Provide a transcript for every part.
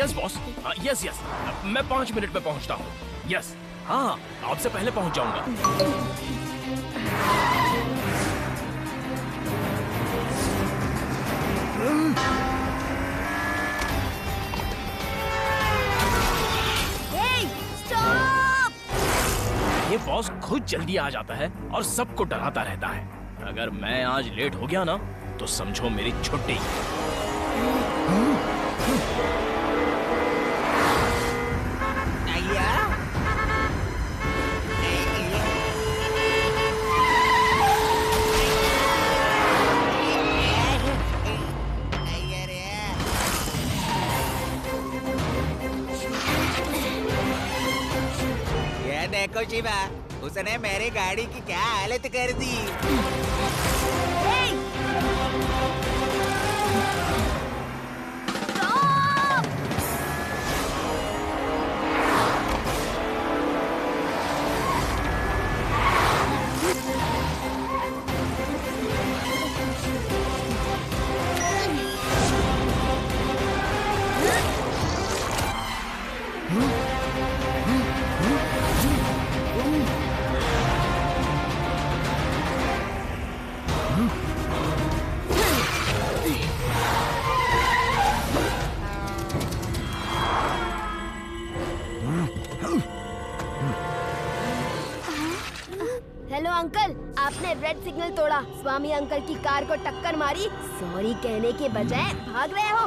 Yes boss, yes yes, मैं 5 minute में पहुंचता हूँ। यस, हाँ, आपसे पहले पहुंच जाऊंगा। ये बॉस खुद जल्दी आ जाता है और सबको डराता रहता है। अगर मैं आज लेट हो गया ना तो समझो मेरी छुट्टी। देखो शिवा, उसने मेरी गाड़ी की क्या हालत कर दी। हेलो अंकल, आपने रेड सिग्नल तोड़ा, स्वामी अंकल की कार को टक्कर मारी, सॉरी कहने के बजाय भाग रहे हो।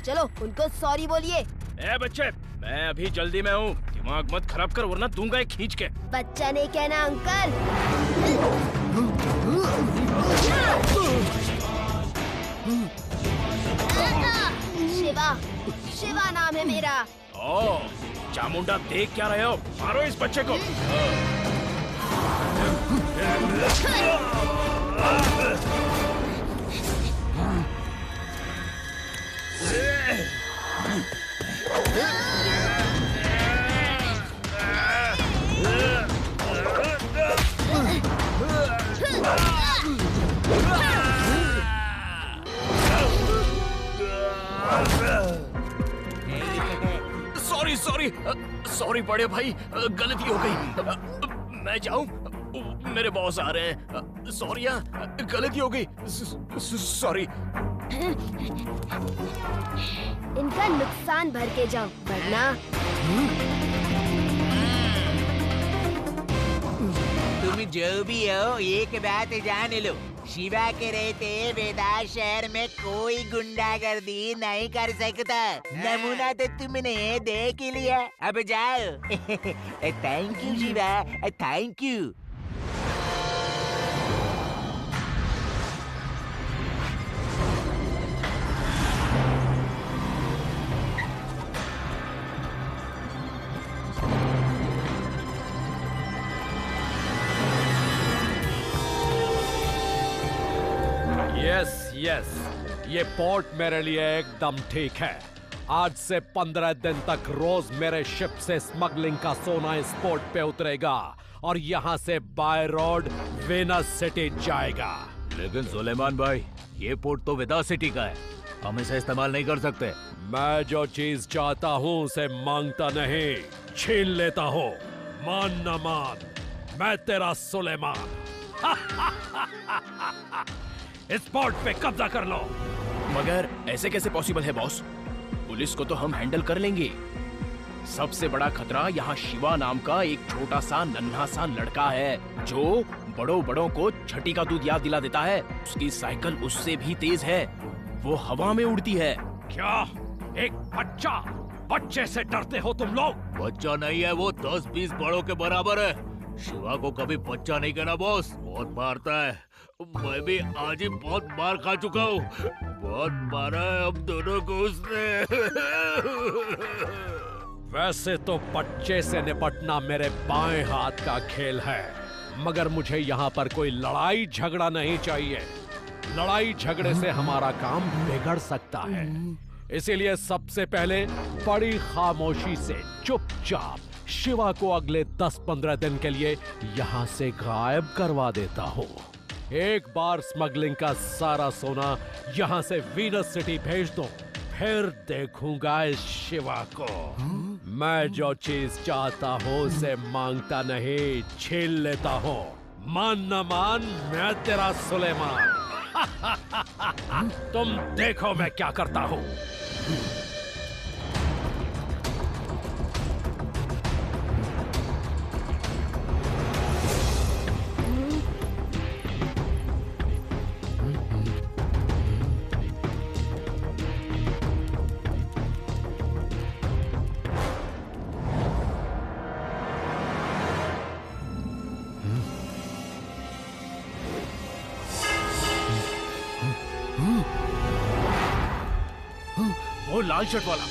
चलो उनको सॉरी बोलिए। ए बच्चे, मैं अभी जल्दी में हूँ, दिमाग मत खराब कर वरना दूंगा एक खींच के। बच्चा नहीं कहना अंकल। शिवा, शिवा नाम है मेरा। ओह, चामुंडा देख क्या रहे हो? मारो इस बच्चे को। सॉरी सॉरी सॉरी बड़े भाई, गलती हो गई। मैं जाऊं? मेरे बॉस आ रहे हैं। सॉरी यार, गलती हो गई। सॉरी। इनका नुकसान भर के जाओ वरना। तुम जो भी हो, एक बात जान लो, शिवा के रहते वेदास शहर में कोई गुंडागर्दी नहीं कर सकता। नमूना तो तुमने देख लिया, अब जाओ। Thank you Shiva, thank you. Yes yes, ये पोर्ट मेरे लिए एकदम ठीक है। आज से 15 दिन तक रोज मेरे शिप से स्मगलिंग का सोना इस पोर्ट पे उतरेगा और यहाँ से बाय रोड वेनस सिटी जाएगा। लेकिन सुलेमान भाई, ये पोर्ट तो वेदा सिटी का है, हम इसे इस्तेमाल नहीं कर सकते। मैं जो चीज चाहता हूँ उसे मांगता नहीं, छीन लेता हूँ। मान न मान, मैं तेरा सुलेमान। इस पोर्ट पे कब्जा कर लो। मगर ऐसे कैसे पॉसिबल है बॉस? पुलिस को तो हम हैंडल कर लेंगे। सबसे बड़ा खतरा यहाँ शिवा नाम का एक छोटा सा नन्हा सा लड़का है जो बड़ों को छठी का दूध याद दिला देता है। उसकी साइकिल उससे भी तेज है, वो हवा में उड़ती है। क्या एक बच्चे से डरते हो तुम लोग? बच्चा नहीं है वो, 10-20 बड़ों के बराबर है। शिवा को कभी बच्चा नहीं कहना बॉस, बहुत मारता है। मैं भी आज ही बहुत मार खा चुका हूँ, बहुत मारा है हम दोनों को उसने। वैसे तो बच्चे से निपटना मेरे बाएं हाथ का खेल है, मगर मुझे यहाँ पर कोई लड़ाई झगड़ा नहीं चाहिए। लड़ाई झगड़े से हमारा काम बिगड़ सकता है। इसीलिए सबसे पहले बड़ी खामोशी से चुपचाप शिवा को अगले 10-15 दिन के लिए यहाँ से गायब करवा देता हूँ। एक बार स्मगलिंग का सारा सोना यहाँ से वीनस सिटी भेज दो, फिर देखूंगा इस शिवा को। मैं जो चीज चाहता हूँ उसे मांगता नहीं, छीन लेता हूँ। मान न मान, मैं तेरा सुलेमान। तुम देखो मैं क्या करता हूँ। वो लाल शर्ट वाला।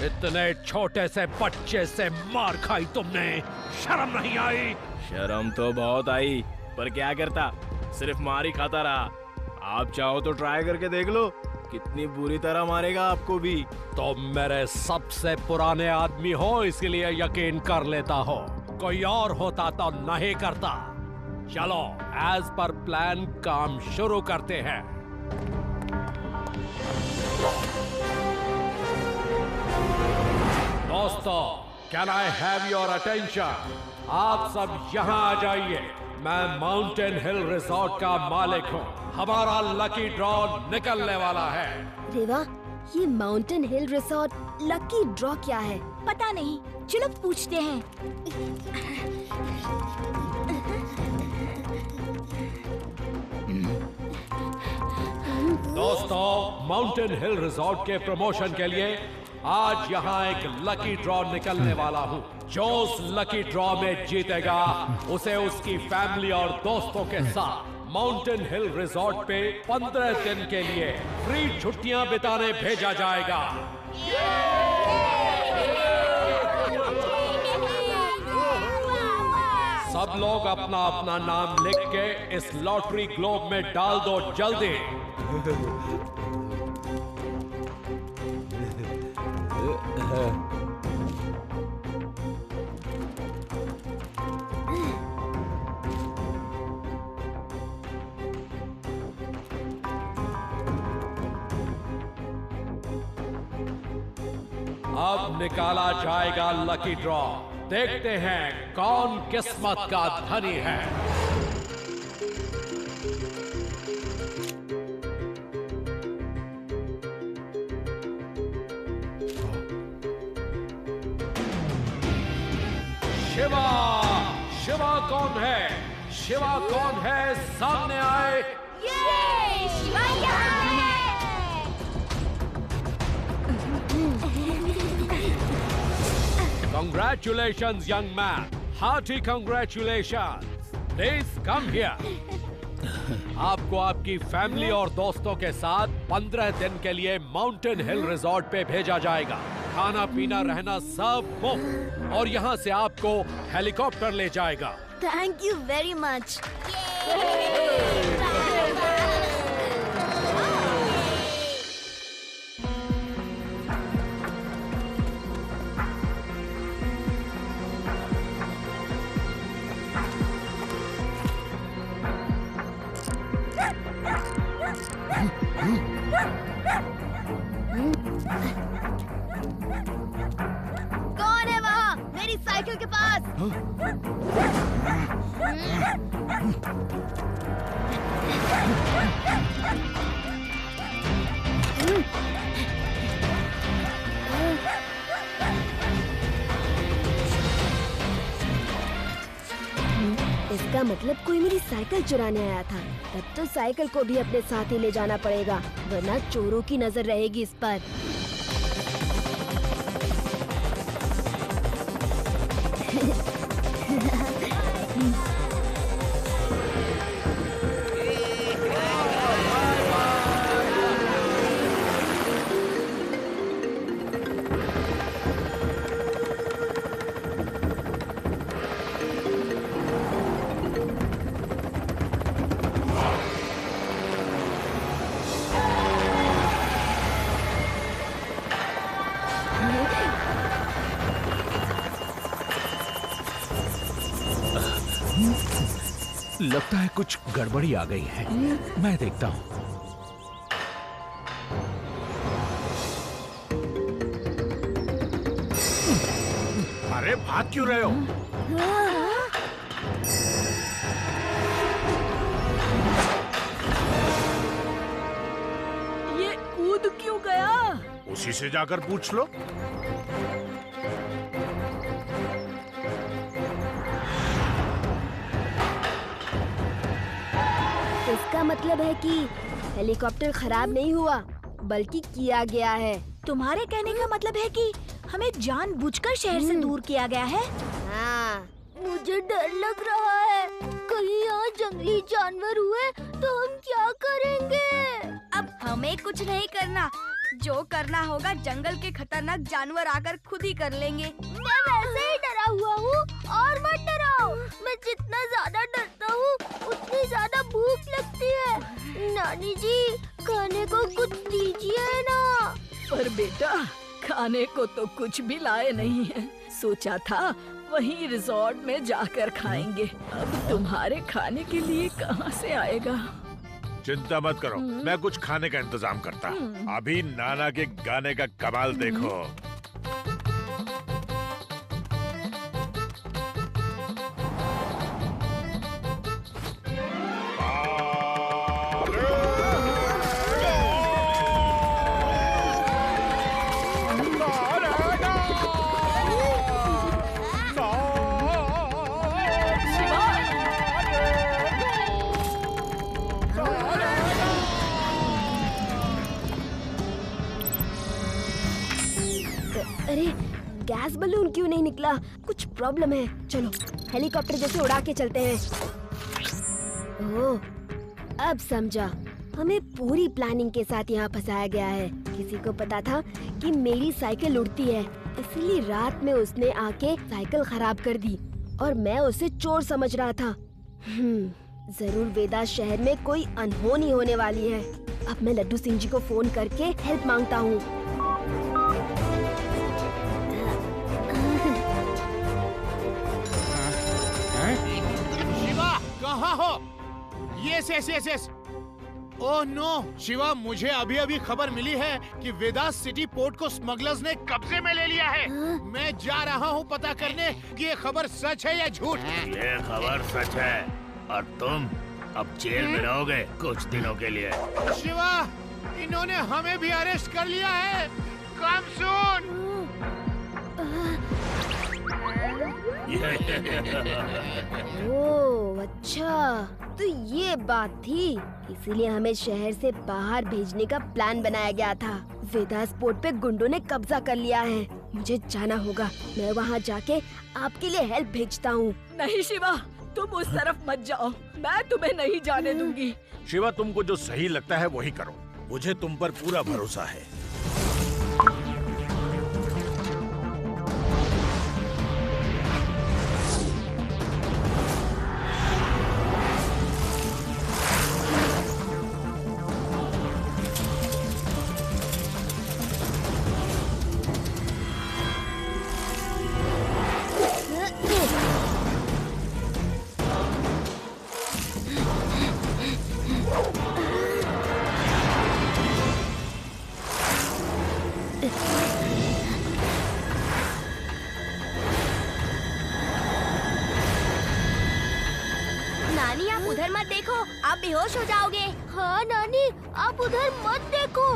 इतने छोटे से बच्चे से मार खाई तुमने, शर्म नहीं आई? शर्म तो बहुत आई, पर क्या करता, सिर्फ मार ही खाता रहा। आप चाहो तो ट्राई करके देख लो, कितनी बुरी तरह मारेगा आपको भी। तुम मेरे सबसे पुराने आदमी हो, इसलिए यकीन कर लेता हो। कोई और होता तो नहीं करता। चलो एज पर प्लान काम शुरू करते हैं। दोस्तों, can I have your attention? आप सब यहाँ आ जाइए। मैं माउंटेन हिल रिसोर्ट का मालिक हूँ। हमारा लकी ड्रॉ निकलने वाला है। रेवा, ये माउंटेन हिल रिसोर्ट लकी ड्रॉ क्या है? पता नहीं, चलो पूछते हैं। दोस्तों, माउंटेन हिल रिसोर्ट के प्रमोशन के लिए आज यहाँ एक लकी ड्रॉ निकलने वाला हूँ। जो उस लकी ड्रॉ में जीतेगा उसे उसकी फैमिली और दोस्तों के साथ माउंटेन हिल रिसोर्ट पे 15 दिन के लिए फ्री छुट्टियां बिताने भेजा जाएगा। सब लोग अपना अपना नाम लिख के इस लॉटरी ग्लोब में डाल दो जल्दी। अब निकाला जाएगा लकी ड्रॉ। देखते हैं कौन किस्मत का धनी है। शिवा, शिवा कौन है? शिवा कौन है? सामने आए। ये शिवा यहाँ है। Congratulations, young man. Hearty congratulations. Please come here. आपको आपकी फैमिली और दोस्तों के साथ 15 दिन के लिए माउंटेन हिल रिसोर्ट पे भेजा जाएगा। खाना पीना रहना सब मुफ्त, और यहाँ से आपको हेलीकॉप्टर ले जाएगा। Thank you very much. कौन है वहाँ मेरी साइकिल के पास? इसका मतलब कोई मेरी साइकिल चुराने आया था। तब तो साइकिल को भी अपने साथ ही ले जाना पड़ेगा, वरना चोरों की नजर रहेगी इस पर। लगता है कुछ गड़बड़ी आ गई है। मैं देखता हूँ। अरे भाग क्यों रहे हो? ये कूद क्यों गया? उसी से जाकर पूछ लो। इसका मतलब है कि हेलीकॉप्टर खराब नहीं हुआ बल्कि किया गया है। तुम्हारे कहने का मतलब है कि हमें जानबूझकर शहर से दूर किया गया है? हाँ, मुझे डर लग रहा है। कहीं यहाँ जंगली जानवर हुए तो हम क्या करेंगे? अब हमें कुछ नहीं करना, जो करना होगा जंगल के खतरनाक जानवर आकर खुद ही कर लेंगे। मैं वैसे ही डरा हुआ हूँ और मत डराओ। मैं जितना ज्यादा डरता हूँ उतनी ज्यादा भूख लगती है। नानी जी खाने को कुछ दीजिए ना। पर बेटा खाने को तो कुछ भी लाए नहीं है। सोचा था वहीं रिजॉर्ट में जाकर खाएंगे। अब तुम्हारे खाने के लिए कहाँ से आएगा? चिंता मत करो, मैं कुछ खाने का इंतजाम करता हूँ। अभी नाना के गाने का कमाल देखो। अरे गैस बलून क्यों नहीं निकला? कुछ प्रॉब्लम है। चलो हेलीकॉप्टर जैसे उड़ा के चलते हैं। ओह, अब समझा। हमें पूरी प्लानिंग के साथ यहाँ फंसाया गया है। किसी को पता था कि मेरी साइकिल उड़ती है, इसलिए रात में उसने आके साइकिल खराब कर दी और मैं उसे चोर समझ रहा था। जरूर वेदास शहर में कोई अनहोनी होने वाली है। अब मैं लड्डू सिंह जी को फोन करके हेल्प मांगता हूँ। शिवा कहाँ हो? Yes yes yes yes. Oh no Shiva, मुझे अभी अभी खबर मिली है कि वेदास सिटी पोर्ट को स्मगलर्स ने कब्जे में ले लिया है। मैं जा रहा हूँ पता करने कि ये खबर सच है या झूठ। ये खबर सच है और तुम अब जेल में रहोगे कुछ दिनों के लिए। शिवा, इन्होंने हमें भी अरेस्ट कर लिया है। कम सुन। ओह अच्छा, तो ये बात थी। इसीलिए हमें शहर से बाहर भेजने का प्लान बनाया गया था। वेदास पोर्ट पे गुंडों ने कब्जा कर लिया है। मुझे जाना होगा। मैं वहाँ जाके आपके लिए हेल्प भेजता हूँ। नहीं शिवा, तुम उस तरफ मत जाओ। मैं तुम्हें नहीं जाने दूंगी। शिवा, तुमको जो सही लगता है वही करो। मुझे तुम पर पूरा भरोसा है। नानी आप उधर मत देखो, आप बेहोश हो जाओगे। हाँ नानी, आप उधर मत देखो।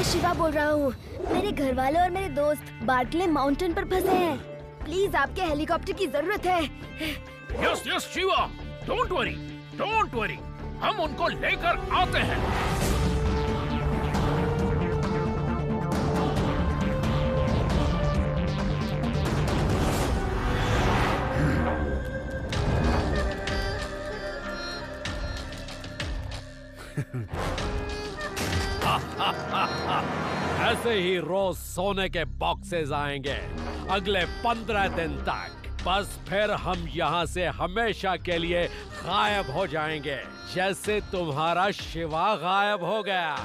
शिवा बोल रहा हूँ। मेरे घर वाले और मेरे दोस्त बार्कले माउंटेन पर फंसे हैं। प्लीज आपके हेलीकॉप्टर की जरूरत है। Yes yes Shiva, don't worry, हम उनको लेकर आते हैं। ऐसे ही रोज सोने के बॉक्सेस आएंगे अगले 15 दिन तक। बस फिर हम यहाँ से हमेशा के लिए गायब हो जाएंगे, जैसे तुम्हारा शिवा गायब हो गया।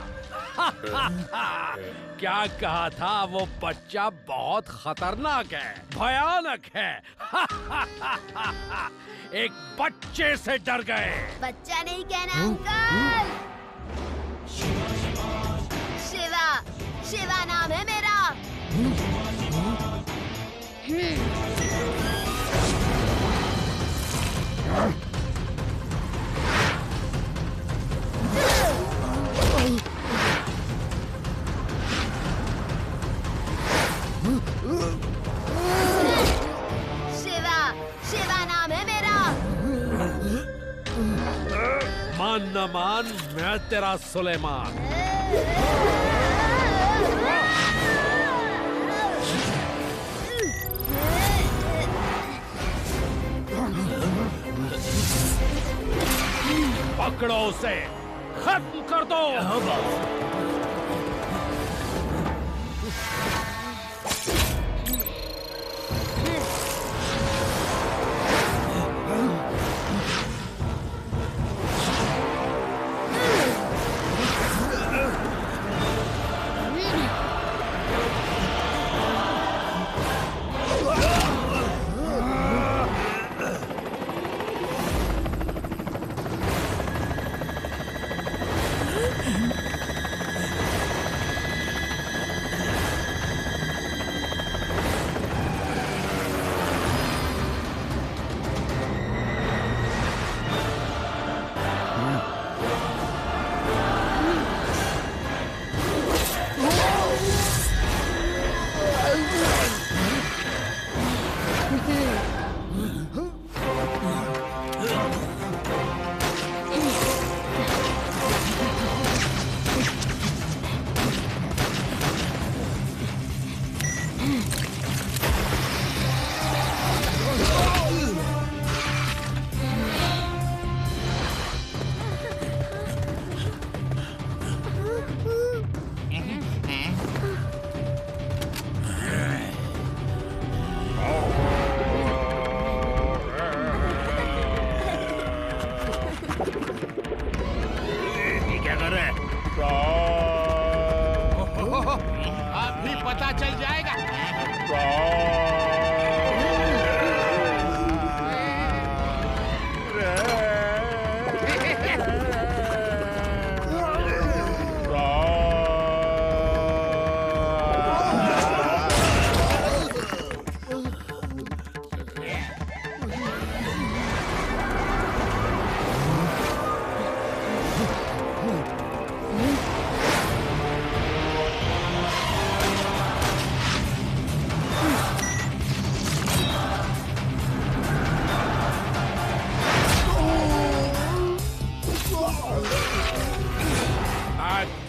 क्या कहा था, वो बच्चा बहुत खतरनाक है, भयानक है। एक बच्चे से डर गए। बच्चा नहीं कहना अंकल। शिवा नाम है मेरा। शिवा नाम है मेरा। मान न मान, मैं तेरा सुलेमान। पकड़ो उसे, खत्म कर दो। अभी पता चल जाएगा।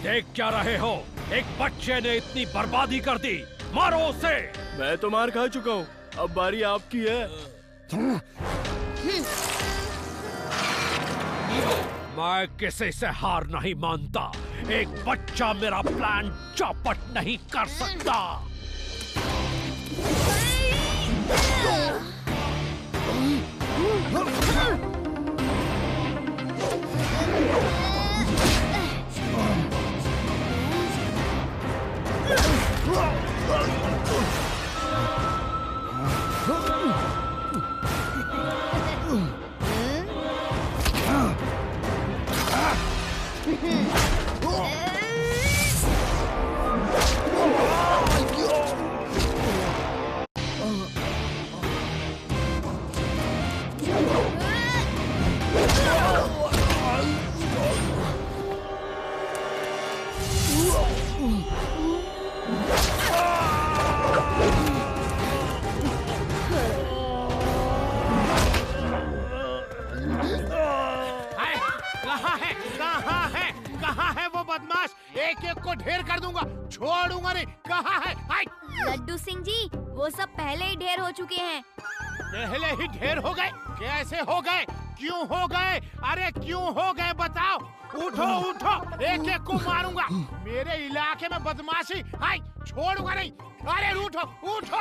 देख क्या रहे हो? एक बच्चे ने इतनी बर्बादी कर दी, मारो उसे। मैं तो मार खा चुका हूँ, अब बारी आपकी है। मैं किसी से हार नहीं मानता। एक बच्चा मेरा प्लान चौपट नहीं कर सकता। कहाँ है वो बदमाश? एक एक को ढेर कर दूंगा, छोड़ूंगा नहीं। कहाँ है? लड्डू सिंह जी, वो सब पहले ही ढेर हो चुके हैं। पहले ही ढेर हो गए? कैसे हो गए? क्यों हो गए? अरे क्यों हो गए बताओ। उठो उठो, एक एक को मारूंगा। मेरे इलाके में बदमाशी, हाय, छोड़ूंगा नहीं। अरे उठो उठो।